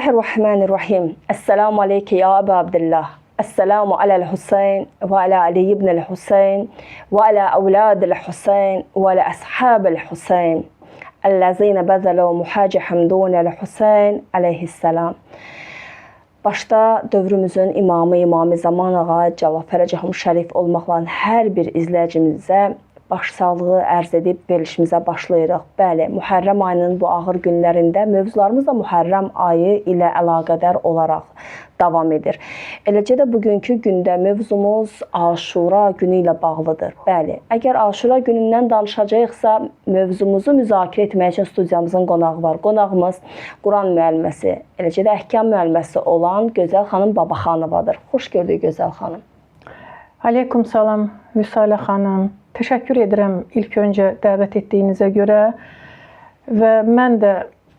Bismillahirrahmanirrahim. Esselamu aleyke ya Ebu Abdillah. Esselamu alel Hüseyin ve ala Ali ibn Hüseyin ve ala evladil Hüseyin ve ala ashabil Hüseyin. Ellezine bezelu muhaci hamdunel Hüseyin aleyhisselam. Başta dövrümüzün imamı İmam-ı Zaman Ağa Cəlal Fərəcəhum Şərif olmaqla hər bir izləyicimizə başsağlığı ərz edib verilişimizə başlayırıq. Bəli, Muharrem ayının bu ağır günlərində mövzularımız da Muharrem ayı ilə əlaqədar olaraq davam edir. Eləcə də bugünkü gündə mövzumuz Aşura günü ilə bağlıdır. Bəli, əgər Aşura günündən danışacaqsa, mövzumuzu müzakirə etmək üçün studiyamızın qonağı var. Qonağımız Quran müəlliməsi, eləcə də əhkam müəlliməsi olan Gözəl xanım Babaxanovadır. Xoş gördük Gözəl xanım. Aleyküm salam Vüsalə xanım. Təşəkkür edirəm ilk öncə dəvət etdiyinizə görə və mən də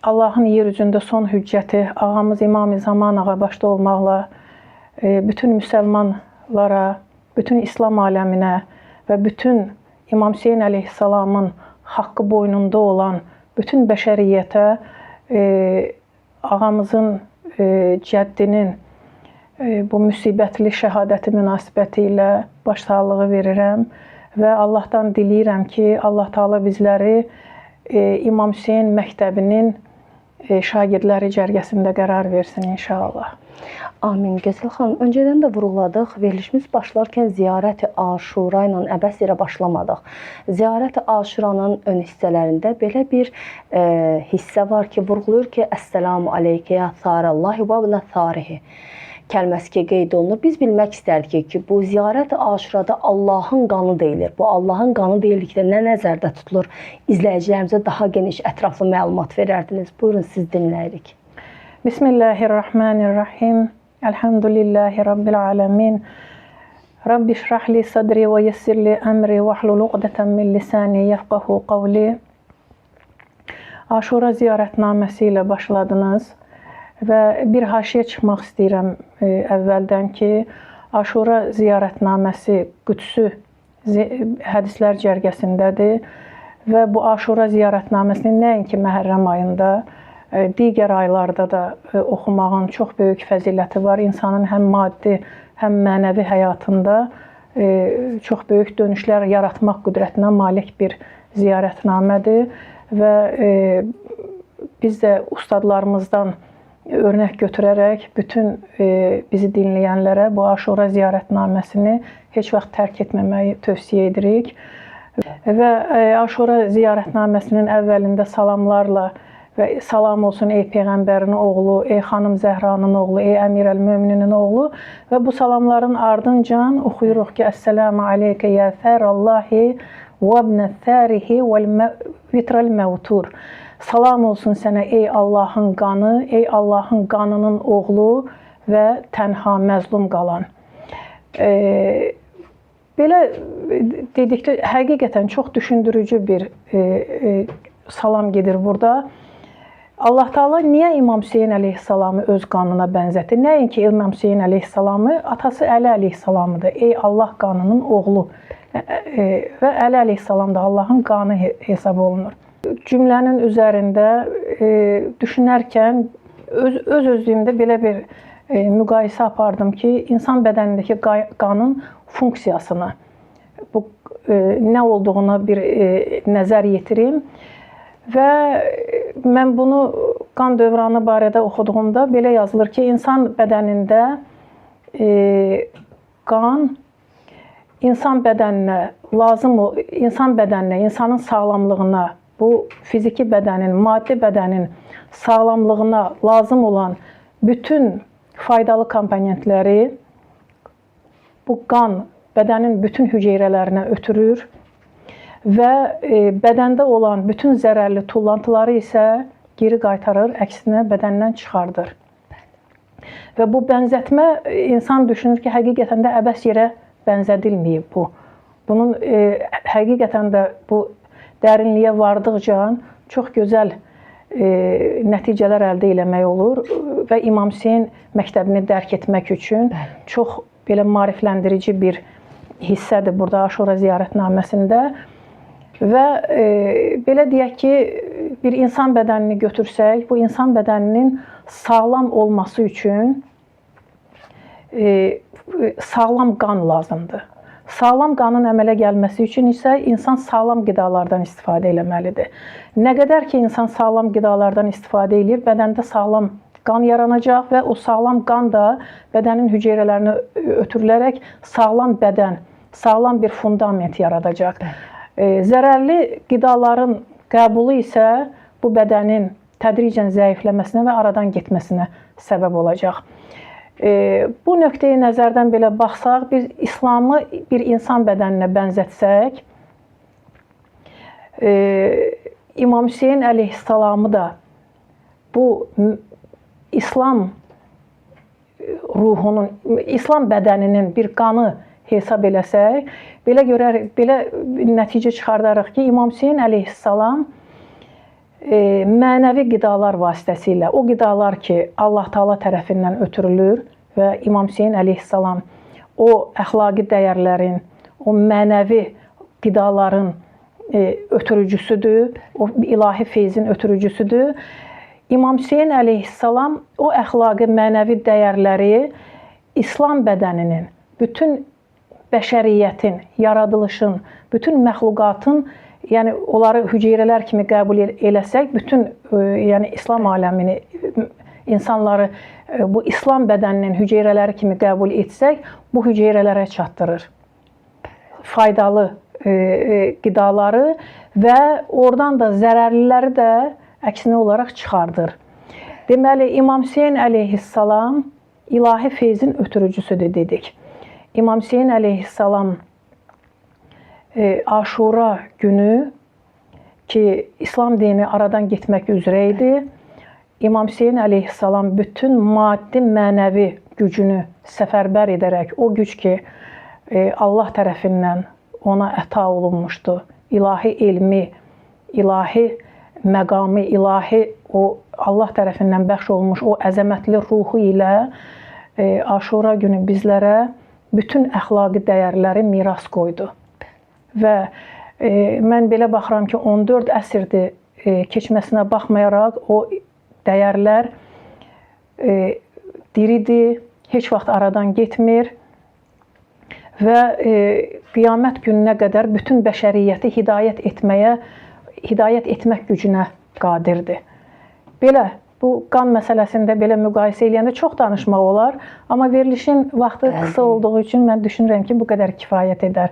Allahın yer üzündə son hüccəti ağamız İmam-ı Zaman Ağa başda olmaqla bütün müsəlmanlara, bütün İslam aləminə və bütün İmam Hüseyin əleyhissalamın haqqı boynunda olan bütün bəşəriyyətə ağamızın cəddinin bu müsibətli şəhadəti münasibəti ilə başsağlığı verirəm. Və Allahdan diləyirəm ki, Allah Taala bizləri İmam Hüseyin məktəbinin şagirdləri cərgəsində qərar versin inşallah. Amin. Gözəl xanım, öncədən də vurğuladıq. Verilişimiz başlarkən Ziyarət-i Aşura ilə əbəs yerə başlamadıq. Ziyarət-i Aşuranın ön hissələrində belə bir hissə var ki, vurğulayır ki, Əssəlamu aleyke ya Tharallahi və bnə Tharihi kəlməsi ki, qeyd olunur. Biz bilmək istərdik ki, bu Ziyarət-i Aşurada Allahın qanı deyilir. Bu Allahın qanı deyildikdə nə nəzərdə tutulur? İzləyicilərimizə daha geniş, ətraflı məlumat verərdiniz. Buyurun, siz dinləyirik. Bismillahirrahmanirrahim. Elhamdülillahi Rabbil aləmin. Rabbi şrahli sadri və yessirli əmri və hlul uqdətən min lisani yəfqahu qavli. Aşura ziyarətnaməsi ilə başladınız. Və bir haşiyə çıxmaq istəyirəm əvvəldən ki, Aşura ziyarətnaməsi Qüdsü hədislər cərgəsindədir və bu Aşura ziyarətnaməsini nəinki Məhərrəm ayında, digər aylarda da oxumağın çox böyük fəziləti var. İnsanın həm maddi, həm mənəvi həyatında çox böyük dönüşlər yaratmaq qüdrətinə malik bir ziyarətnamədir və biz də ustadlarımızdan örnək götürərək bütün bizi dinləyənlərə bu Aşura ziyarətnaməsini heç vaxt tərk etməməyi tövsiyə edirik. Və Aşura ziyarətnaməsinin əvvəlində salamlarla və salam olsun ey Peyğəmbərin oğlu, ey xanım Zəhranın oğlu, ey Əmir əl-Möminin oğlu və bu salamların ardıncan oxuyuruq ki, Əssəlamu aleykə ya Thərallahi və ibnə Thərihi və vitral məvtur. Salam olsun sənə ey Allahın qanı, ey Allahın qanının oğlu və tənha məzlum qalan. Belə dedikdə həqiqətən çox düşündürücü bir salam gedir burada. Allah Taala niyə İmam Hüseyin əleyhissalamı öz qanına bənzətdi? Nəinki İmam Hüseyin əleyhissalamı, atası Əli əleyhissalamıdır. Ey Allah qanının oğlu və Əli əleyhissalam da Allahın qanı hesab olunur. Cümlənin üzərində düşünərkən öz-özlüyümdə belə bir müqayisə apardım ki, insan bədənindəki qanın funksiyasını, bu nə olduğuna bir nəzər yetirim və mən bunu qan dövranı barədə oxuduğumda belə yazılır ki, insan bədənində qan insan bədəninə, insanın sağlamlığına, bu fiziki bədənin, maddi bədənin sağlamlığına lazım olan bütün faydalı komponentləri bu qan bədənin bütün hüceyrələrinə ötürür və bədəndə olan bütün zərərli tullantıları isə geri qaytarır, əksinə bədəndən çıxardır. Və bu bənzətmə insan düşünür ki, həqiqətən də əbəs yerə bənzədilməyib bu. Bunun həqiqətən də bu dərinliyə vardıqca çox gözəl nəticələr əldə eləmək olur və İmam Hüseyin məktəbini dərk etmək üçün çox belə maarifləndirici bir hissədir burada Aşura ziyarətnaməsində. Və belə deyək ki, bir insan bədənini götürsək, bu insan bədəninin sağlam olması üçün sağlam qan lazımdır. Sağlam qanın əmələ gəlməsi üçün isə insan sağlam qidalardan istifadə etməlidir. Nə qədər ki, insan sağlam qidalardan istifadə edir, bədəndə sağlam qan yaranacaq və o sağlam qan da bədənin hüceyrələrinə ötürülərək sağlam bədən, sağlam bir fundament yaradacaq. Zərərli qidaların qəbulu isə bu bədənin tədricən zəifləməsinə və aradan getməsinə səbəb olacaq. Bu nöqteyi nəzərdən belə baxsaq, biz İslamı bir insan bədəninə bənzətsək, İmam Hüseyin əleyhissalamı da bu İslam ruhunun, İslam bədəninin bir qanı hesab eləsək, belə nəticə çıxardarıq ki, İmam Hüseyin əleyhissalam mənəvi qidalar vasitəsilə, o qidalar ki, Allah Taala tərəfindən ötürülür və İmam Hüseyin əleyhissalam o əxlaqi dəyərlərin, o mənəvi qidaların ötürücüsüdür, o ilahi feyzin ötürücüsüdür. İmam Hüseyin əleyhissalam o əxlaqi mənəvi dəyərləri İslam bədəninin, bütün bəşəriyyətin, yaradılışın, bütün məxluqatın, yəni onları hüceyrələr kimi qəbul eləsək, bütün yəni İslam aləmini, insanları bu İslam bədəninin hüceyrələri kimi qəbul etsək, bu hüceyrələrə çatdırır faydalı qidaları və oradan da zərərliləri də əksinə olaraq çıxardır. Deməli, İmam Hüseyin əleyhissalam ilahi feyzin ötürücüsüdür dedik. İmam Hüseyin əleyhissalam Aşura günü ki, İslam dini aradan getmək üzrə idi, İmam Hüseyin əleyhissalam bütün maddi, mənəvi gücünü səfərbər edərək, o güc ki, Allah tərəfindən ona əta olunmuşdu, ilahi elmi, ilahi məqamı, ilahi o Allah tərəfindən bəxş olunmuş o əzəmətli ruhu ilə Aşura günü bizlərə bütün əxlaqi dəyərləri miras qoydu. Və mən belə baxıram ki, 14 əsrdir keçməsinə baxmayaraq o dəyərlər diridir, heç vaxt aradan getmir və qiyamət gününə qədər bütün bəşəriyyəti hidayət etmək gücünə qadirdir. Belə, bu qan məsələsində belə müqayisə eləyəndə çox danışmaq olar, amma verilişin vaxtı qısa olduğu üçün mən düşünürəm ki, bu qədər kifayət edər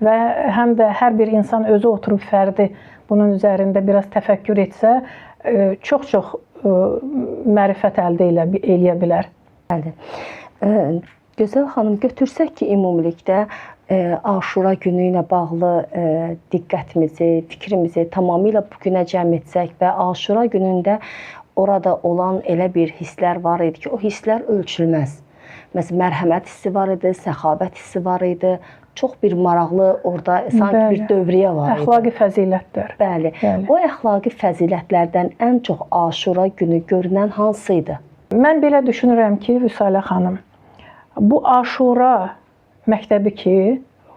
və həm də hər bir insan özü oturub fərdi bunun üzərində biraz təfəkkür etsə, çox-çox mərifət əldə eləyə bilər. Gözəl xanım, götürsək ki, ümumilikdə Aşura günü ilə bağlı diqqətimizi, fikrimizi tamamilə bu günə cəm etsək və Aşura günündə orada olan elə bir hisslər var idi ki, o hisslər ölçülməz. Məsələn, mərhəmət hissi var idi, səxavət hissi var idi. Çox bir maraqlı orada sanki bir dövriyyə var idi. Əxlaqi fəzilətlər. Bəli. O əxlaqi fəzilətlərdən ən çox Aşura günü görünən hansı idi? Mən belə düşünürəm ki, Vüsalə xanım, bu Aşura məktəbi ki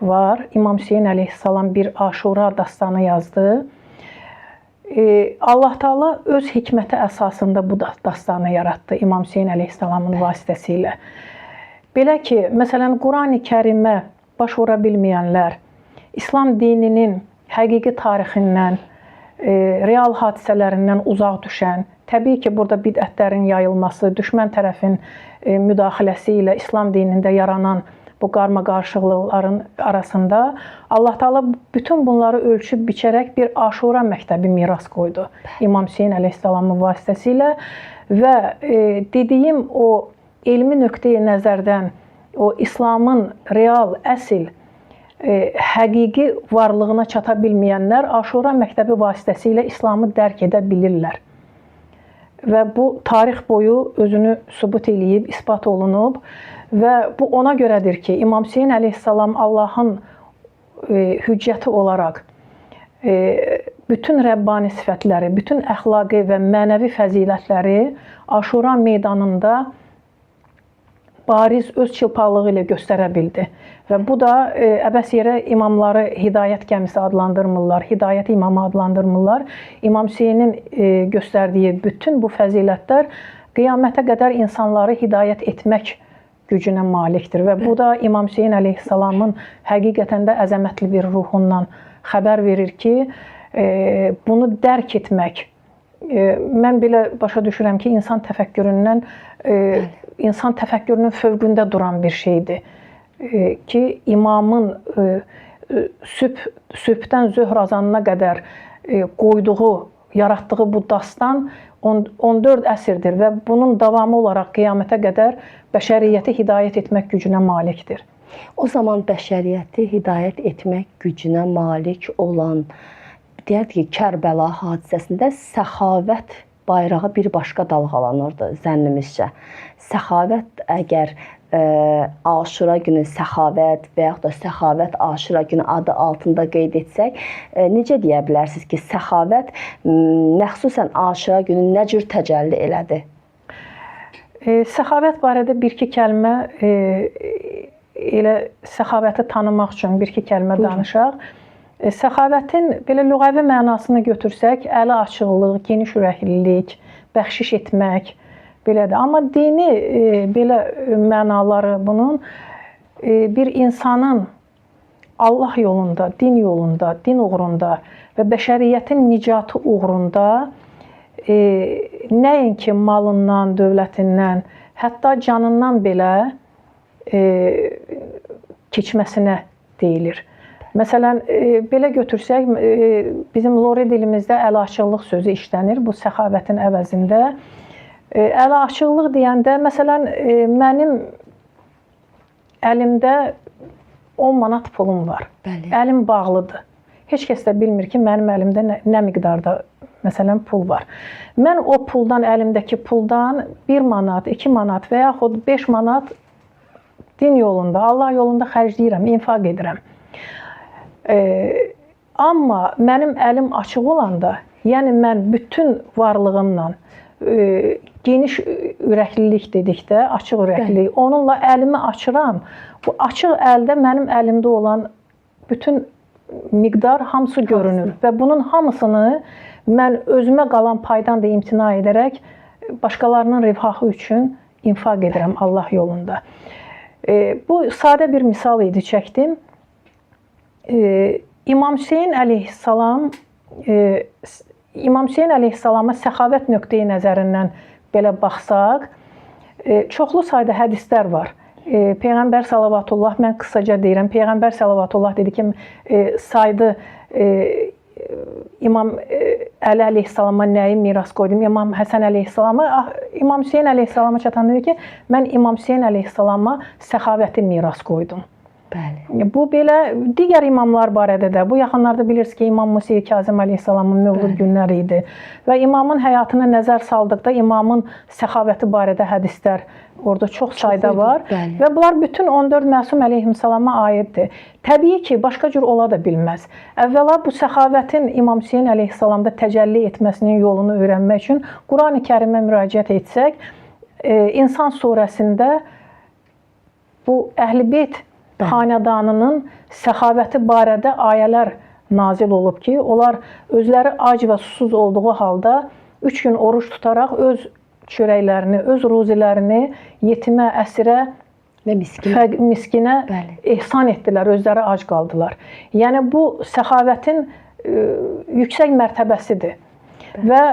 var, İmam Hüseyin əleyhissalam bir Aşura dastanı yazdı. Allah Taala öz hikməti əsasında bu dastanı yaratdı İmam Hüseyin əleyhissalamın vasitəsilə. Belə ki, məsələn, Qurani Kərimə baş vura bilməyənlər, İslam dininin həqiqi tarixindən, real hadisələrindən uzaq düşən, təbii ki, burada bidətlərin yayılması, düşmən tərəfin müdaxiləsi ilə İslam dinində yaranan bu qarma-qarışıqlıqların arasında Allah Taala bütün bunları ölçüb biçərək bir Aşura məktəbi miras qoydu İmam Hüseyin əleyhissalamın vasitəsilə və dediyim o elmi nöqteyi nəzərdən o İslamın real, əsl, həqiqi varlığına çata bilməyənlər Aşura məktəbi vasitəsilə İslamı dərk edə bilirlər. Və bu tarix boyu özünü sübut eləyib, isbat olunub və bu ona görədir ki, İmam Hüseyin əleyhissalam Allahın hüccəti olaraq bütün Rəbbani sifətləri, bütün əxlaqi və mənəvi fəzilətləri Aşura meydanında bariz öz çılpaqlığı ilə göstərə bildi. Və bu da əbəs yerə imamları hidayət gəmisi adlandırmırlar, hidayət imamı adlandırmırlar. İmam Hüseynin göstərdiyi bütün bu fəzilətlər qiyamətə qədər insanları hidayət etmək gücünə malikdir. Və bu da İmam Hüseyn əleyhissalamın həqiqətən də əzəmətli bir ruhundan xəbər verir ki, bunu dərk etmək, mən belə başa düşürəm ki, insan təfəkkürünün fövqündə duran bir şeydir. Ki, imamın sübhdən zöhr azanına qədər qoyduğu, yaratdığı bu dastan 14 əsrdir və bunun davamı olaraq qiyamətə qədər bəşəriyyəti hidayət etmək gücünə malikdir. O zaman bəşəriyyəti hidayət etmək gücünə malik olan, deyək ki, Kərbəla hadisəsində səxavət bayrağı bir başqa dalğalanırdı zənnimizcə. Səxavət əgər Aşura günü səxavət və yaxud da səxavət Aşura günü adı altında qeyd etsək, necə deyə bilərsiniz ki, səxavət məxsusən Aşura günü nə cür təcəlli elədi? Səxavət barədə bir-iki kəlmə, elə səxavəti tanımaq üçün bir-iki kəlmə danışaq. Səxavətin belə lüğəvi mənasını götürsək, əli açıqlıq, geniş ürəklilik, bəxşiş etmək, belədir. Amma dini belə mənaları bunun bir insanın Allah yolunda, din uğrunda və bəşəriyyətin nicatı uğrunda nəinki malından, dövlətindən, hətta canından belə keçməsinə deyilir. Məsələn, belə götürsək, bizim Lori dilimizdə əli açıqlıq sözü işlənir bu səxavətin əvəzində. Əli açıqlıq deyəndə, məsələn, mənim əlimdə 10 manat pulum var. Bəli. Əlim bağlıdır. Heç kəs də bilmir ki, mənim əlimdə nə miqdarda məsələn pul var. Mən o puldan, əlimdəki puldan 1 manat, 2 manat və yaxud 5 manat din yolunda, Allah yolunda xərcləyirəm, infaq edirəm. Amma mənim əlim açıq olanda, yəni mən bütün varlığımla, geniş ürəklilik dedikdə, açıq ürəklilik, onunla əlimi açıram. Bu açıq əldə mənim əlimdə olan bütün miqdar hamısı görünür və bunun hamısını mən özümə qalan paydan da imtina edərək başqalarının rifahı üçün infaq edirəm Allah yolunda. Bu sadə bir misal idi, çəkdim. İmam Hüseyn əleyhissalama səxavət nöqteyi nəzərindən belə baxsaq, çoxlu sayda hədislər var. Peyğəmbər salavatullah, mən qısaca deyirəm, Peyğəmbər salavatullah dedi ki, saydı İmam Əli əleyhissalama nəyi miras qoydum, İmam Həsən əleyhissalama, İmam Hüseyn əleyhissalama çatan dedi ki, mən İmam Hüseyn əleyhissalama səxavəti miras qoydum. Bəli. Bu belə digər imamlar barədə də, bu yaxınlarda bilirsiniz ki, İmam Musa Kazım əleyhissalamın mövlud günləri idi və imamın həyatına nəzər saldıqda imamın səxavəti barədə hədislər orada çox sayda var. Bəli. Və bunlar bütün 14 məsum əleyhissalama aiddir. Təbii ki, başqa cür ola da bilməz. Əvvəla bu səxavətin İmam Hüseyn əleyhissalamda təcəlli etməsinin yolunu öyrənmək üçün Qurani Kərimə müraciət etsək, İnsan surəsində bu Əhl-i-Beyt xanədanının səxavəti barədə ayələr nazil olub ki, onlar özləri ac və susuz olduğu halda 3 gün oruç tutaraq öz çörəklərini, öz ruzilərini yetimə, əsirə və miskinə ehsan etdilər, özləri ac qaldılar. Yəni bu səxavətin yüksək mərtəbəsidir. Və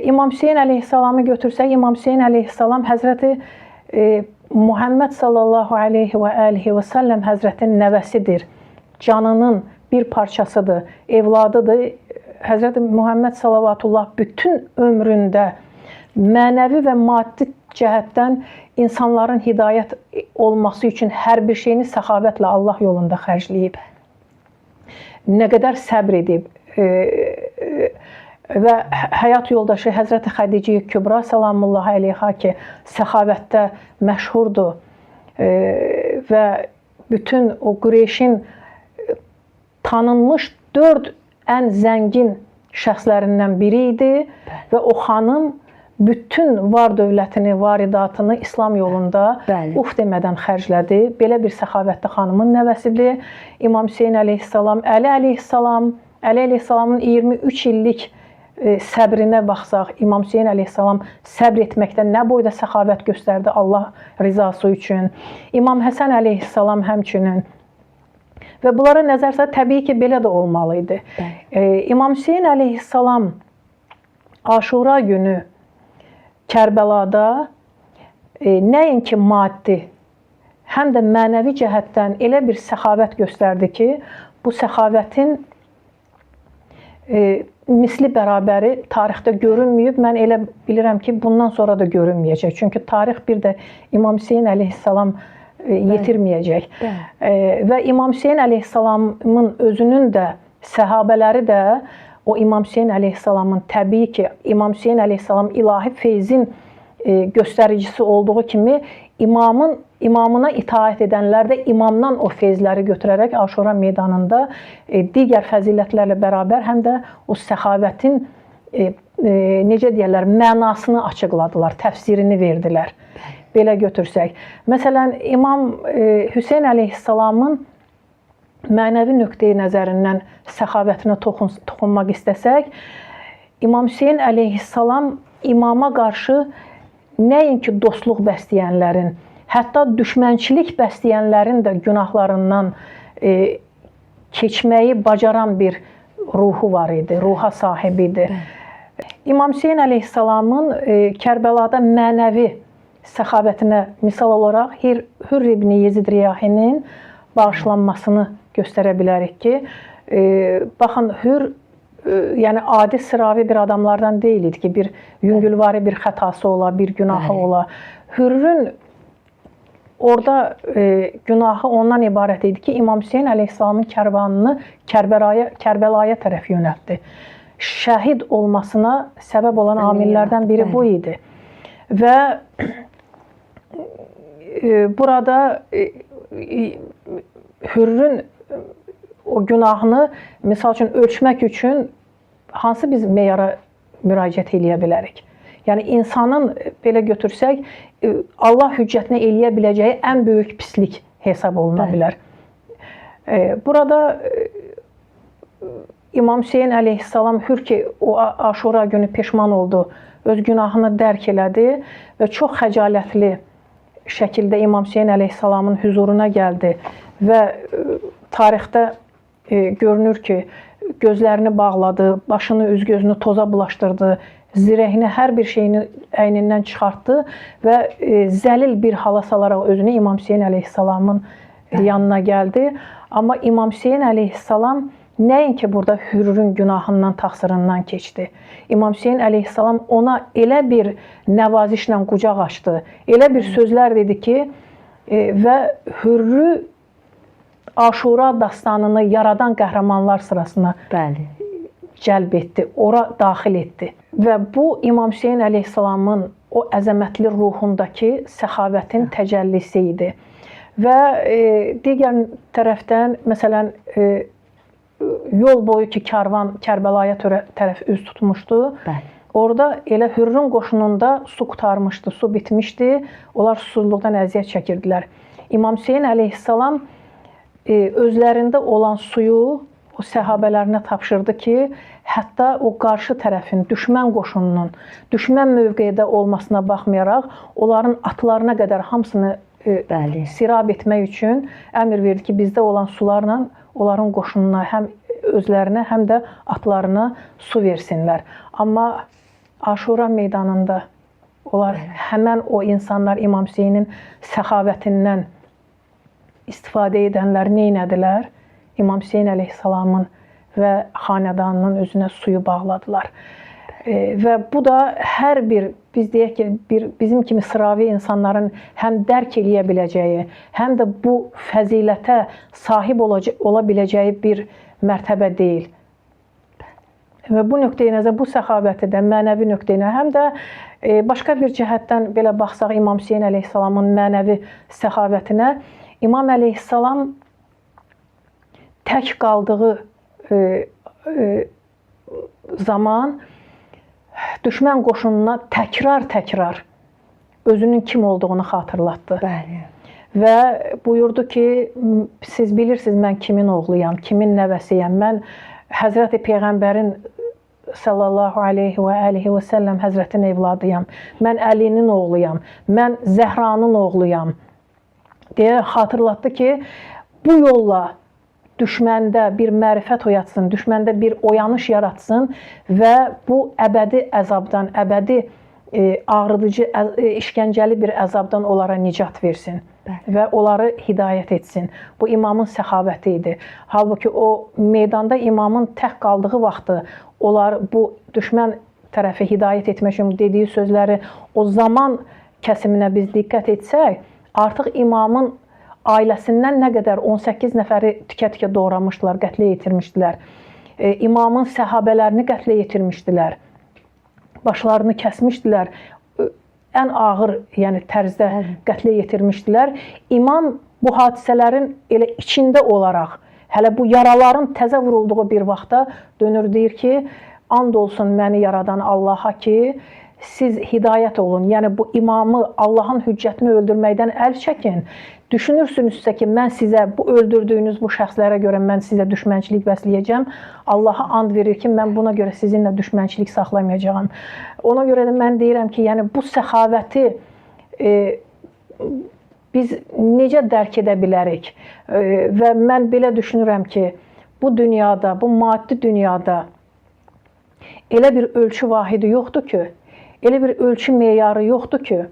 İmam Hüseyn əleyhissalamı götürsək, İmam Hüseyn əleyhissalam Həzrəti Muhammed sallallahu aleyhi və alihi və səlləm Həzrətinin nəvəsidir. Canının bir parçasıdır, evladıdır. Həzrəti Muhammed salavatullah bütün ömründə mənəvi və maddi cəhətdən insanların hidayət olması üçün hər bir şeyini səxavətlə Allah yolunda xərcləyib. Nə qədər səbr edib və həyat yoldaşı Həzrəti Xədicə Kübra salamullahi əleyha ki, səxavətdə məşhurdur və bütün o Qureyşin tanınmış 4 ən zəngin şəxslərindən biri idi və o xanım bütün var dövlətini, varidatını İslam yolunda demədən xərclədi. Belə bir səxavətli xanımın nəvəsidir. İmam Hüseyn əleyhissalam, Əli əleyhissalamın 23 illik səbrinə baxsaq, İmam Hüseyn əleyhissalam səbr etməkdə nə boyda səxavət göstərdi Allah rizası üçün. İmam Həsən əleyhissalam həmçinin. Və bunlara nəzərsə, təbii ki, belə də olmalı idi. İmam Hüseyn əleyhissalam Aşura günü Kərbəlada nəinki maddi, həm də mənəvi cəhətdən elə bir səxavət göstərdi ki, bu səxavətin misli bərabəri tarixdə görünməyib. Mən elə bilirəm ki, bundan sonra da görünməyəcək. Çünki tarix bir də İmam Hüseyn əleyhissalam yetirməyəcək. Və İmam Hüseyn əleyhissalamın özünün də, səhabələri də o İmam Hüseyn əleyhissalamın, təbii ki, İmam Hüseyn əleyhissalam ilahi feyzin göstəricisi olduğu kimi imamına itaət edənlər də imamdan o feyzləri götürərək Aşura meydanında digər fəzilətlərlə bərabər həm də o səxavətin necə deyərlər, mənasını açıqladılar, təfsirini verdilər. Belə götürsək. Məsələn, İmam Hüseyn əleyhissalamın mənəvi nöqteyi nəzərindən səxavətinə toxunmaq istəsək, İmam Hüseyn əleyhissalam imama qarşı nəinki dostluq bəsləyənlərin, hətta düşmənçilik bəsləyənlərin də günahlarından keçməyi bacaran bir ruhu var idi, ruha sahib idi. İmam Hüseyn əleyhissalamın Kərbəlada mənəvi səxavətinə misal olaraq Hürr ibn Yezid Riyahinin bağışlanmasını göstərə bilərik ki, baxın, Hürr yəni adi sıravi bir adamlardan deyil idi ki, bir yüngülvari bir xətası ola, bir günahı ola. Hürrün orada günahı ondan ibarət idi ki, İmam Hüseyn əleyhissalamın kərvanını Kərbəlaya tərəf yönəltdi. Şəhid olmasına səbəb olan amillərdən biri bu idi. Və burada Hürrün o günahını misal üçün ölçmək üçün hansı biz meyara müraciət eləyə bilərik? Yəni insanın belə götürsək Allah hüccətinə eləyə biləcəyi ən böyük pislik hesab oluna bilər. Burada İmam Hüseyn əleyhissalam Hürr ki o Aşura günü peşman oldu, öz günahını dərk elədi və çox xəcalətli şəkildə İmam Hüseyn əleyhissalamın hüzuruna gəldi və tarixdə görünür ki, gözlərini bağladı, başını, üz-gözünü toza bulaşdırdı, zirəhini, hər bir şeyini əynindən çıxartdı və zəlil bir hala salaraq özünü İmam Hüseyn əleyhissalamın yanına gəldi. Amma İmam Hüseyn əleyhissalam nəinki burada Hürrün günahından, təqsirindən keçdi. İmam Hüseyn əleyhissalam ona elə bir nəvazişlə qucaq açdı, elə bir sözlər dedi ki, və Hürrü Aşura dastanını yaradan qəhrəmanlar sırasına cəlb etdi, ora daxil etdi. Və bu İmam Hüseyn əleyhissalamın o əzəmətli ruhundakı səxavətin təcəllisi idi. Və digər tərəfdən, məsələn, yol boyu ki, karvan Kərbəlaya tərəf üz tutmuşdu. Orada elə Hürrün qoşununda su qutarmışdı, su bitmişdi. Onlar susuzluqdan əziyyət çəkirdilər. İmam Hüseyn əleyhissalam özlərində olan suyu o səhabələrinə tapşırdı ki, hətta o qarşı tərəfin, düşmən qoşununun, düşmən mövqedə olmasına baxmayaraq, onların atlarına qədər hamısını sirab etmək üçün əmr verdi ki, bizdə olan sularla onların qoşununa, həm özlərinə, həm də atlarına su versinlər. Amma Aşura meydanında onlar həmən o insanlar İmam Hüseynin səxavətindən istifadə edənlər neynədilər? İmam Hüseyn əleyhissalamın və xanədanının özünə suyu bağladılar. Və bu da hər bir, biz deyək ki, bizim kimi sıravi insanların həm dərk eləyə biləcəyi, həm də bu fəzilətə sahib ola biləcəyi bir mərtəbə deyil. Və bu nöqteyi nəzər, bu səxavəti də, mənəvi nöqteyi, həm də başqa bir cəhətdən belə baxsaq İmam Hüseyn əleyhissalamın mənəvi səxavətinə, İmam əleyhissalam tək qaldığı zaman düşmən qoşununa təkrar özünün kim olduğunu xatırlatdı. Bəli. Və buyurdu ki, siz bilirsiniz mən kimin oğluyam, kimin nəvəsiyəm. Mən Həzrəti Peyğəmbərin sallallahu aleyhi və alihi və səlləm Həzrətin evladıyam. Mən Əlinin oğluyam. Mən Zəhranın oğluyam. Deyə xatırlatdı ki, bu yolla düşməndə bir mərifət oyatsın, düşməndə bir oyanış yaratsın və bu əbədi əzabdan, əbədi ağrıdıcı, işgəncəli bir əzabdan onlara nicat versin və onları hidayət etsin. Bu imamın səxavəti idi. Halbuki o meydanda imamın tək qaldığı vaxtı onlar bu düşmən tərəfi hidayət etmək üçün dediyi sözləri o zaman kəsiminə biz diqqət etsək, artıq imamın ailəsindən nə qədər 18 nəfəri tikə-tikə doğramışdılar, qətlə yetirmişdilər. İmamın səhabələrini qətlə yetirmişdilər. Başlarını kəsmişdilər. Ən ağır, yəni tərzdə qətlə yetirmişdilər. İmam bu hadisələrin elə içində olaraq, hələ bu yaraların təzə vurulduğu bir vaxtda dönür deyir ki, and olsun məni yaradan Allaha ki, siz hidayət olun. Yəni bu imamı, Allahın hüccətini öldürməkdən əl çəkin. Düşünürsünüzsə ki, mən sizə bu öldürdüyünüz bu şəxslərə görə mən sizə düşmənçilik bəsləyəcəm. Allaha and verir ki, mən buna görə sizinlə düşmənçilik saxlamayacağam. Ona görə də mən deyirəm ki, yəni bu səxavəti biz necə dərk edə bilərik? Və mən belə düşünürəm ki, bu dünyada, bu maddi dünyada elə bir ölçü vahidi yoxdur ki, elə bir ölçü meyarı yoxdur ki,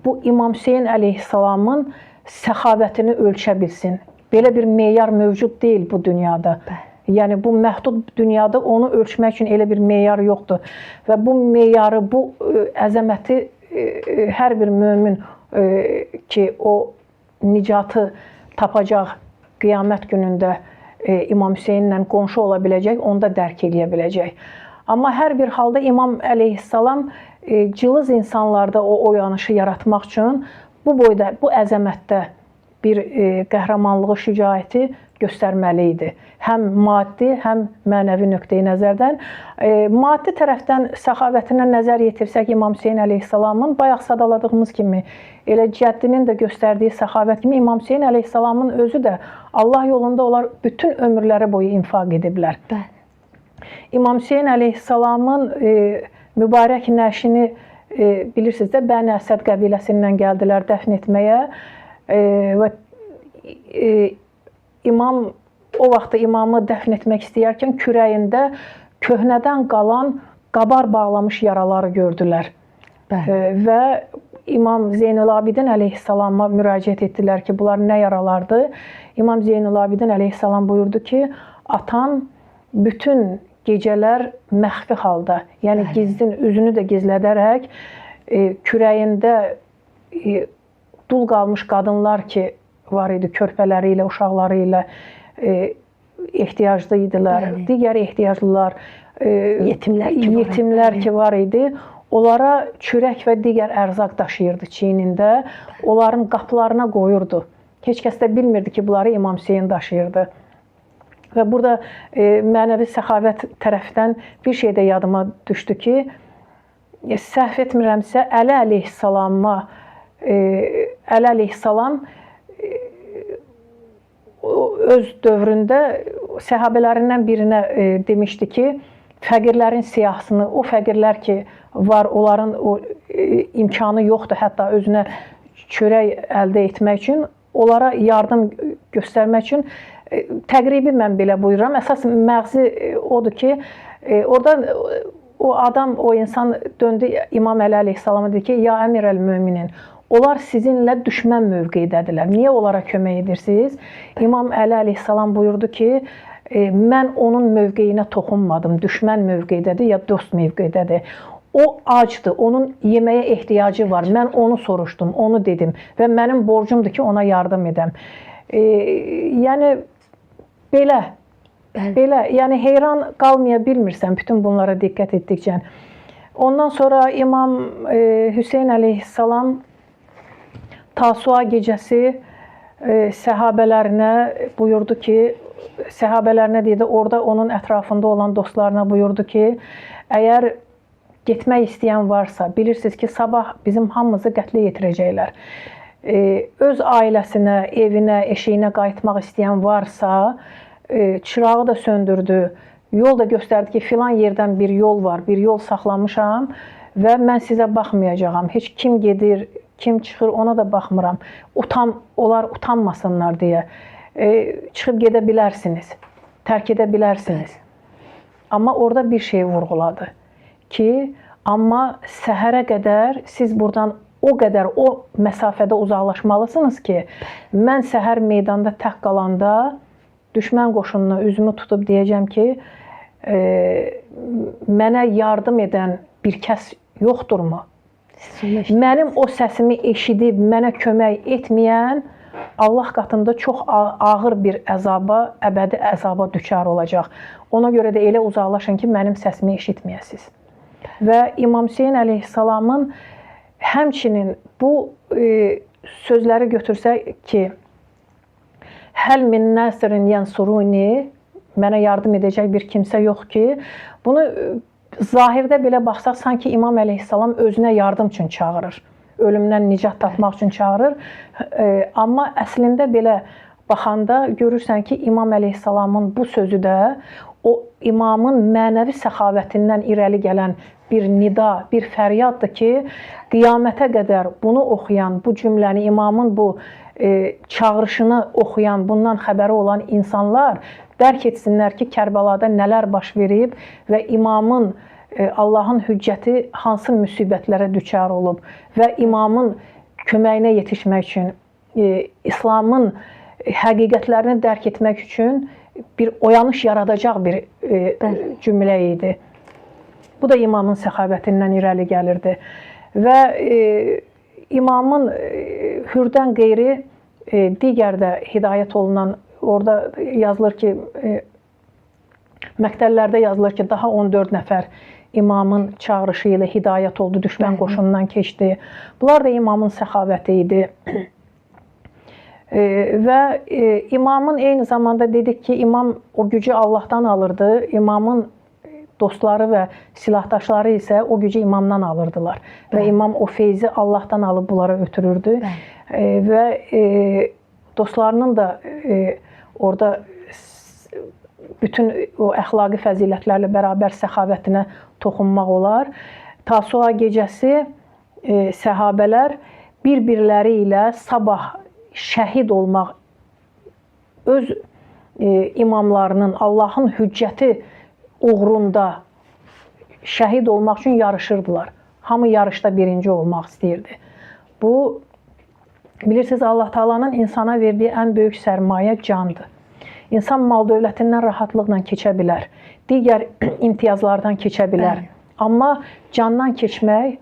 bu İmam Hüseyn əleyhissalamın səxavətini ölçə bilsin. Belə bir meyar mövcud deyil bu dünyada. Yəni bu məhdud dünyada onu ölçmək üçün elə bir meyar yoxdur. Və bu meyarı, bu əzəməti hər bir mömin ki, o nicatı tapacaq qiyamət günündə İmam Hüseynlə qonşu ola biləcək, onda dərk edə biləcək. Amma hər bir halda İmam əleyhissalam cılız insanlarda o oyanışı yaratmaq üçün bu boyda, bu əzəmətdə bir qəhrəmanlığı, şücaəti göstərməli idi. Həm maddi, həm mənəvi nöqteyi nəzərdən. Maddi tərəfdən səxavətinə nəzər yetirsək İmam Hüseyn əleyhissalamın, bayaq sadaladığımız kimi, elə cəddinin də göstərdiyi səxavət kimi İmam Hüseyn əleyhissalamın özü də Allah yolunda onlar bütün ömürləri boyu infaq ediblər. İmam Hüseyn əleyhissalamın mübarək nəşini bilirsiniz də Bəni Əsəd qəbiləsindən gəldilər dəfn etməyə və imam o vaxtda imamı dəfn etmək istəyərkən kürəyində köhnədən qalan qabar bağlamış yaraları gördülər. Və İmam Zeynulabidin əleyhissalama müraciət etdilər ki, bunlar nə yaralardır? İmam Zeynulabidin əleyhissalam buyurdu ki, atan bütün gecələr məxfi halda, yəni gizlin, üzünü də gizlədərək kürəyində dul qalmış qadınlar ki var idi, körpələri ilə, uşaqları ilə ehtiyaclı idilər. Digər ehtiyaclılar, yetimlər ki var idi. Onlara çörək və digər ərzaq daşıyırdı çiynində. Onların qapılarına qoyurdu. Heç kəs də bilmirdi ki, bunları İmam Hüseyn daşıyırdı. Və burada mənəvi səxavət tərəfdən bir şey də yadıma düşdü ki, səhv etmirəmsə, Əli əleyhissalam öz dövründə səhabələrindən birinə demişdi ki, fəqirlərin siyahısını, o fəqirlər ki var, onların o imkanı yoxdur, hətta özünə çörək əldə etmək üçün, onlara yardım göstərmək üçün təqribi mən belə buyururam. Əsas məğzi odur ki, oradan o adam, o insan döndü İmam Əli əleyhissalama dedi ki, ya əmir əl-müminin, onlar sizinlə düşmən mövqeyidədirlər. Niyə onlara kömək edirsiniz? İmam Əli əleyhissalam buyurdu ki, mən onun mövqeyinə toxunmadım. Düşmən mövqeydədir ya dost mövqeydədir. O acdır, onun yeməyə ehtiyacı var. Mən onu soruşdum, onu dedim və mənim borcumdur ki, ona yardım edəm. Yəni belə, yəni heyran qalmaya bilmirsən bütün bunlara diqqət etdikcə. Ondan sonra İmam Hüseyn əleyhissalam Tasua gecəsi səhabələrinə buyurdu ki, səhabələrinə deyildi, orada onun ətrafında olan dostlarına buyurdu ki, əgər getmək istəyən varsa, bilirsiniz ki, sabah bizim hamımızı qətlə yetirəcəklər. Öz ailəsinə, evinə, eşiyinə qayıtmaq istəyən varsa, çırağı da söndürdü, yol da göstərdi ki, filan yerdən bir yol var, bir yol saxlamışam və mən sizə baxmayacağam. Heç kim gedir, kim çıxır, ona da baxmıram. Onlar utanmasınlar deyə. Çıxıb gedə bilərsiniz, tərk edə bilərsiniz. Amma orada bir şey vurğuladı ki, amma səhərə qədər siz buradan o qədər, o məsafədə uzaqlaşmalısınız ki, mən səhər meydanda tək qalanda düşmən qoşununa üzümü tutub deyəcəm ki, mənə yardım edən bir kəs yoxdurmu? Mənim o səsimi eşidib mənə kömək etməyən Allah qatında çox ağır bir əzaba, əbədi əzaba düçar olacaq. Ona görə də elə uzaqlaşın ki, mənim səsimi eşitməyəsiniz. Və İmam Hüseyn əleyhissalamın həmçinin bu sözləri götürsək ki, həl min nəsirin yansuruni, mənə yardım edəcək bir kimsə yox ki, bunu zahirdə belə baxsaq, sanki İmam əleyhissalam özünə yardım üçün çağırır. Ölümdən nicat tapmaq üçün çağırır. Amma əslində belə baxanda görürsən ki, İmam əleyhissalamın bu sözü də o imamın mənəvi səxavətindən irəli gələn bir nida, bir fəryaddır ki, qiyamətə qədər bunu oxuyan, bu cümləni, imamın bu çağırışını oxuyan, bundan xəbəri olan insanlar dərk etsinlər ki, Kərbəlada nələr baş verib və imamın Allahın hüccəti hansı müsibətlərə düçar olub və imamın köməyinə yetişmək üçün, İslamın həqiqətlərini dərk etmək üçün bir oyanış yaradacaq bir cümlə idi. Bu da imamın səxavətindən irəli gəlirdi. Və imamın hürdən qeyri digər də hidayət olunan, orada yazılır ki, məktəllərdə yazılır ki, daha 14 nəfər imamın çağırışı ilə hidayət oldu, düşmən qoşunundan keçdi. Bunlar da imamın səxavəti idi. Və imamın eyni zamanda dedik ki, imam o gücü Allahdan alırdı. İmamın dostları və silahdaşları isə o gücü imamdan alırdılar. Və imam o feyzi Allahdan alıb bunlara ötürürdü. Və dostlarının da orada bütün o əxlaqi fəzilətlərlə bərabər səxavətinə toxunmaq olar. Tasua gecəsi səhabələr bir-birləri ilə sabah şəhid olmaq, öz imamlarının, Allahın hüccəti uğrunda şəhid olmaq üçün yarışırdılar. Hamı yarışda birinci olmaq istəyirdi. Bu, bilirsiniz, Allah Taala'nın insana verdiyi ən böyük sərmayə candır. İnsan mal-dövlətindən rahatlıqla keçə bilər. Digər imtiyazlardan keçə bilər. Amma candan keçmək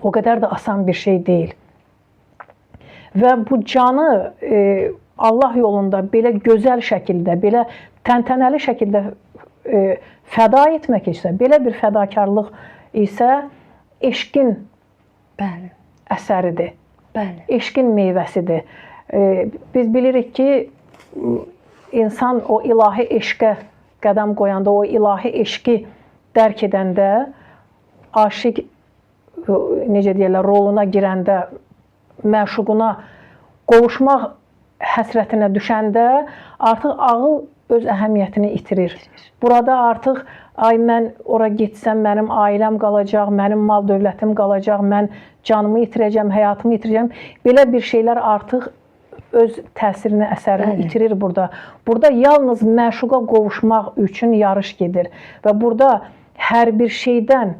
o qədər də asan bir şey deyil. Və bu canı Allah yolunda belə gözəl şəkildə, belə təntənəli şəkildə fəda etmək isə, belə bir fədakarlıq isə eşqin əsəridir. Eşqin meyvəsidir. Biz bilirik ki, insan o ilahi eşqə qədəm qoyanda, o ilahi eşqi dərk edəndə, aşiq, necə deyirlər, roluna girəndə, məşuquna qovuşmaq həsrətinə düşəndə artıq ağıl öz əhəmiyyətini itirir. Burada artıq ay mən ora getsəm mənim ailəm qalacaq, mənim mal dövlətim qalacaq, mən canımı itirəcəm, həyatımı itirəcəm. Belə bir şeylər artıq öz təsirini, əsərini itirir burada. Burada yalnız məşuqa qovuşmaq üçün yarış gedir. Və burada hər bir şeydən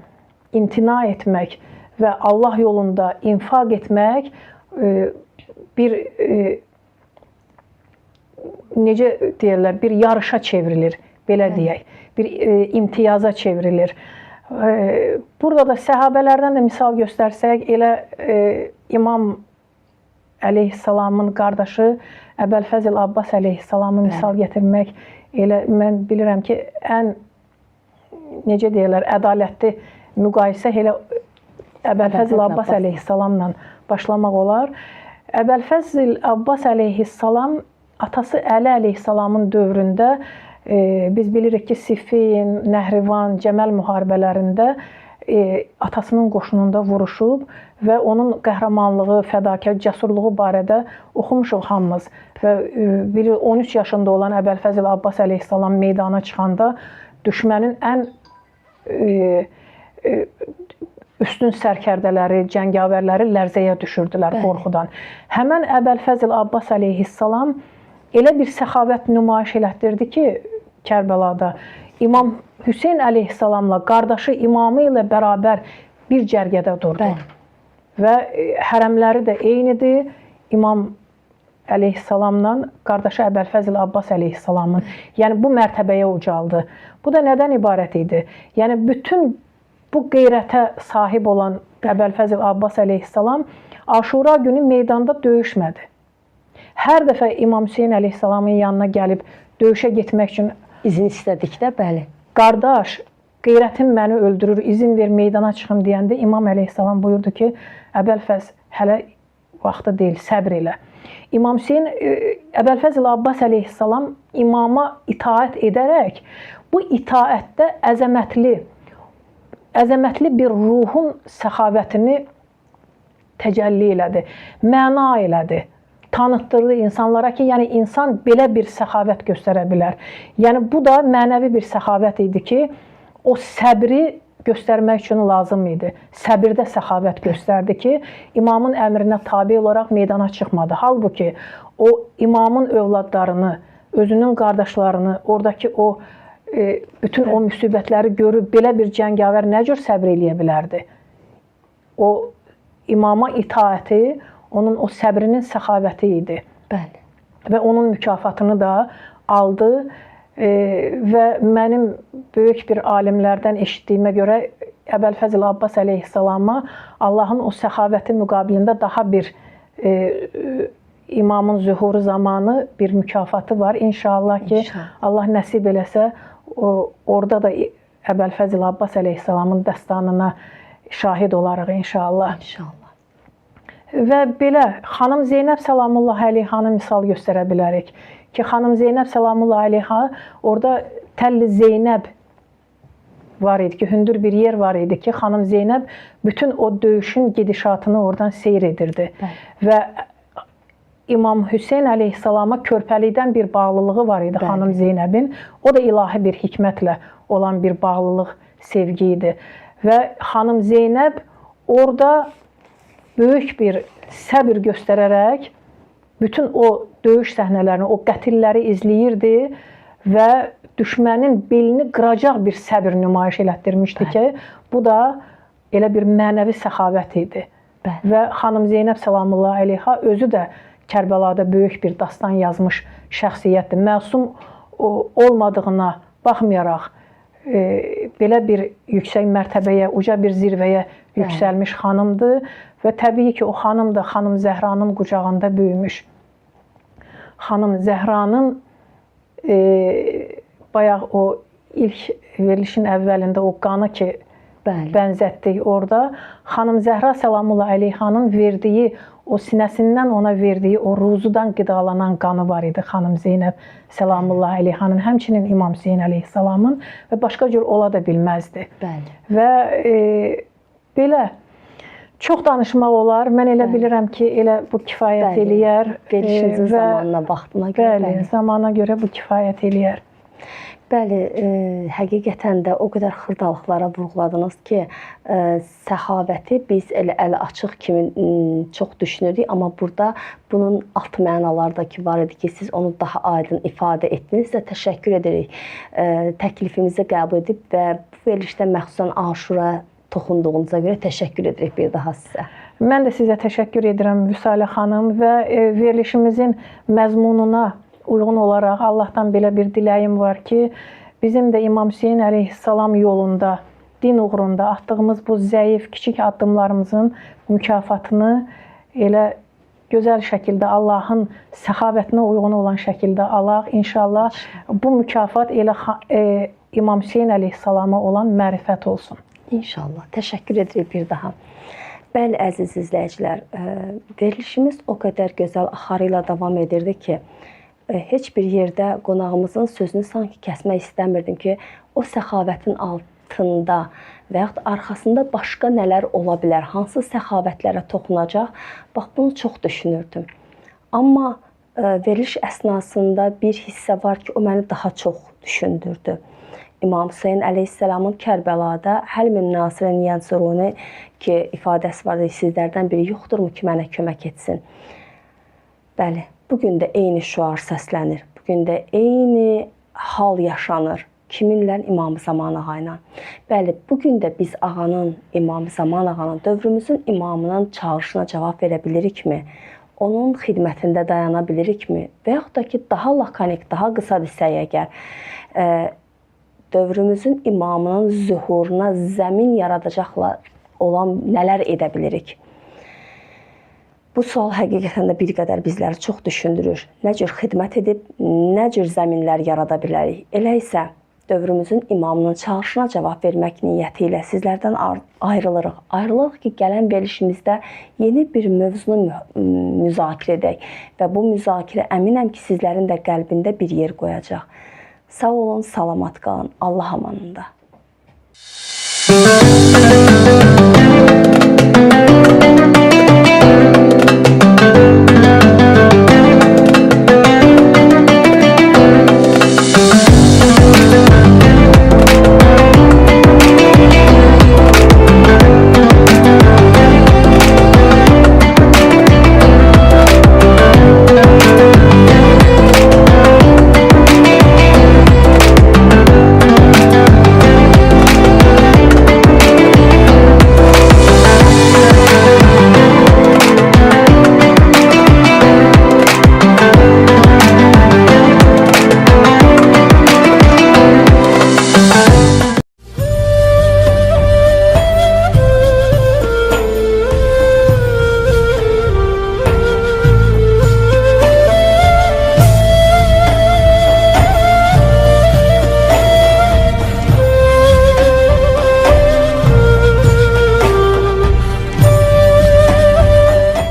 imtina etmək və Allah yolunda infaq etmək bir necə deyirlər, bir yarışa çevrilir, belə deyək. Bir imtiyaza çevrilir. Burada da səhabələrdən də misal göstərsək, elə İmam əleyhissalamın qardaşı Əbəlfəzl Abbas əleyhissalamı misal gətirmək, elə mən bilirəm ki, ən necə deyirlər, ədalətli müqayisə elə Əbəlfəzl Abbas əleyhissalamla başlamaq olar. Əbəlfəzl Abbas əleyhissalam atası Əli əleyhissalamın dövründə biz bilirik ki, Siffin, Nəhrivan, Cəməl müharibələrində atasının qoşununda vuruşub və onun qəhrəmanlığı, fədakar, cəsurluğu barədə oxumuşuq hamımız. Və 13 yaşında olan Əbəlfəzl Abbas əleyhissalam meydana çıxanda düşmənin ən üstün sərkərdələri, cəngavərləri lərzəyə düşürdülər qorxudan. Həmən Əbəlfəzl Abbas əleyhissalam elə bir səxavət nümayiş elətdirdi ki, Kərbəlada İmam Hüseyn əleyhissalamla qardaşı imamı ilə bərabər bir cərgədə durdu. Və hərəmləri də eynidir. İmam əleyhissalamla qardaşı Əbəlfəzl Abbas əleyhissalamın. Yəni bu mərtəbəyə ucaldı. Bu da nədən ibarət idi? Yəni bütün bu qeyrətə sahib olan Əbəlfəzl Abbas əleyhissalam Aşura günü meydanda döyüşmədi. Hər dəfə İmam Hüseyn əleyhissalamın yanına gəlib döyüşə getmək üçün İzin istədikdə, bəli. Qardaş, qeyrətim məni öldürür, izin ver meydana çıxım deyəndə İmam əleyhissalam buyurdu ki, Əbəlfəz, hələ vaxtı deyil, səbr elə. İmam Hüseyn, Əbəlfəzl Abbas əleyhissalam imama itaət edərək bu itaətdə əzəmətli bir ruhun səxavətini təcəlli elədi, məna elədi. Tanıtdırdı insanlara ki, yəni insan belə bir səxavət göstərə bilər. Yəni bu da mənəvi bir səxavət idi ki, o səbri göstərmək üçün lazım idi. Səbirdə səxavət göstərdi ki, imamın əmrinə tabe olaraq meydana çıxmadı. Halbuki o imamın övladlarını, özünün qardaşlarını, oradakı o bütün o müsibətləri görüb belə bir cəngavər nə cür səbr eləyə bilərdi? O imama itaəti onun o səbrinin səxavəti idi. Bəli. Və onun mükafatını da aldı və mənim böyük bir alimlərdən eşitdiyimə görə Əbəlfəzl Abbas əleyhissalama Allahın o səxavəti müqabilində daha bir imamın zühuru zamanı bir mükafatı var. İnşallah ki, Allah nəsib eləsə orada da Əbəlfəzl Abbas əleyhissalamın dəstanına şahid olarıq inşallah. İnşallah. Və belə xanım Zeynəb Səlamullah əleyhanı misal göstərə bilərik ki, xanım Zeynəb Səlamullah əleyha orada Təlli Zeynəb var idi ki, hündür bir yer var idi ki, xanım Zeynəb bütün o döyüşün gedişatını oradan seyr edirdi. Və İmam Hüseyn əleyhissalama körpəlikdən bir bağlılığı var idi xanım Zeynəbin. O da ilahi bir hikmətlə olan bir bağlılıq, sevgi idi. Və xanım Zeynəb orada böyük bir səbir göstərərək bütün o döyüş səhnələrini, o qətilləri izləyirdi və düşmənin belini qıracaq bir səbir nümayiş elətdirmişdi ki, bu da elə bir mənəvi səxavət idi. Və xanım Zeynəb Səlamullah əleyha özü də Kərbəlada böyük bir dastan yazmış şəxsiyyətdir. Məsum olmadığına baxmayaraq belə bir yüksək mərtəbəyə, uca bir zirvəyə yüksəlmiş xanımdır. Və təbii ki, o xanım da xanım Zəhranın qucağında böyümüş. Xanım Zəhranın bayaq o ilk verilişin əvvəlində o qanı ki, bənzətdik orada. Xanım Zəhra Səlamullah əleyhanın verdiyi, o sinəsindən ona verdiyi o ruzudan qidalanan qanı var idi xanım Zeynəb Səlamullah əleyhanın, həmçinin İmam Hüseyn əleyhissalamın və başqa cür ola da bilməzdi. Və belə çox danışmaq olar. Mən elə bilirəm ki, elə bu kifayət eləyər. Verilişinizin zamanına, vaxtına görə. Bəli, zamana görə bu kifayət eləyər. Bəli, həqiqətən də o qədər xırdalıqlara vurğuladınız ki, səxavəti biz elə əli açıq kimi çox düşünürük, amma burada bunun alt mənaları da ki var idi ki, siz onu daha aydın ifadə etdiniz. Sizə təşəkkür edirik. Təklifimizi qəbul edib və bu verilişdə məxsusən Aşura toxunduğunuza görə təşəkkür edirik bir daha sizə. Mən də sizə təşəkkür edirəm Vüsalə xanım və verilişimizin məzmununa uyğun olaraq Allahdan belə bir diləyim var ki, bizim də İmam Hüseyn əleyhissalam yolunda, din uğrunda atdığımız bu zəif, kiçik addımlarımızın mükafatını elə gözəl şəkildə Allahın səxavətinə uyğun olan şəkildə alaq. İnşallah bu mükafat elə İmam Hüseyn əleyhissalama olan mərifət olsun. İnşallah. Təşəkkür edirik bir daha. Bəli, əziz izləyicilər, verilişimiz o qədər gözəl axarı ilə davam edirdi ki, heç bir yerdə qonağımızın sözünü sanki kəsmək istəmirdim ki, o səxavətin altında və yaxud arxasında başqa nələr ola bilər, hansı səxavətlərə toxunacaq, bax bunu çox düşünürdüm. Amma veriliş əsnasında bir hissə var ki, o məni daha çox düşündürdü. İmam Hüseyn əleyhissalamın Kərbəlada Həl-min Nasirin Yənsuruni ki, ifadəsi var, sizlərdən biri yoxdurmu ki, mənə kömək etsin? Bəli, bugün də eyni şüar səslənir. Bugün də eyni hal yaşanır. Kiminlə? İmam Zaman Ağa ilə. Bəli, bugün də biz ağanın, İmam Zaman Ağanın, dövrümüzün imamının çağırışına cavab verə bilirikmi? Onun xidmətində dayana bilirikmi? Və yaxud da ki, daha lakonik, daha qısa desək əgər, dövrümüzün imamının zühuruna zəmin yaradacaqlar olan nələr edə bilirik? Bu sual həqiqətən də bir qədər bizləri çox düşündürür. Nə cür xidmət edib, nə cür zəminlər yarada bilərik? Elə isə dövrümüzün imamının çağırışına cavab vermək niyyəti ilə sizlərdən ayrılırıq. Ayrılırıq ki, gələn verilişimizdə yeni bir mövzunu müzakirə edək və bu müzakirə əminəm ki, sizlərin də qəlbində bir yer qoyacaq. Sağ olun, salamat qalın. Allah amanında.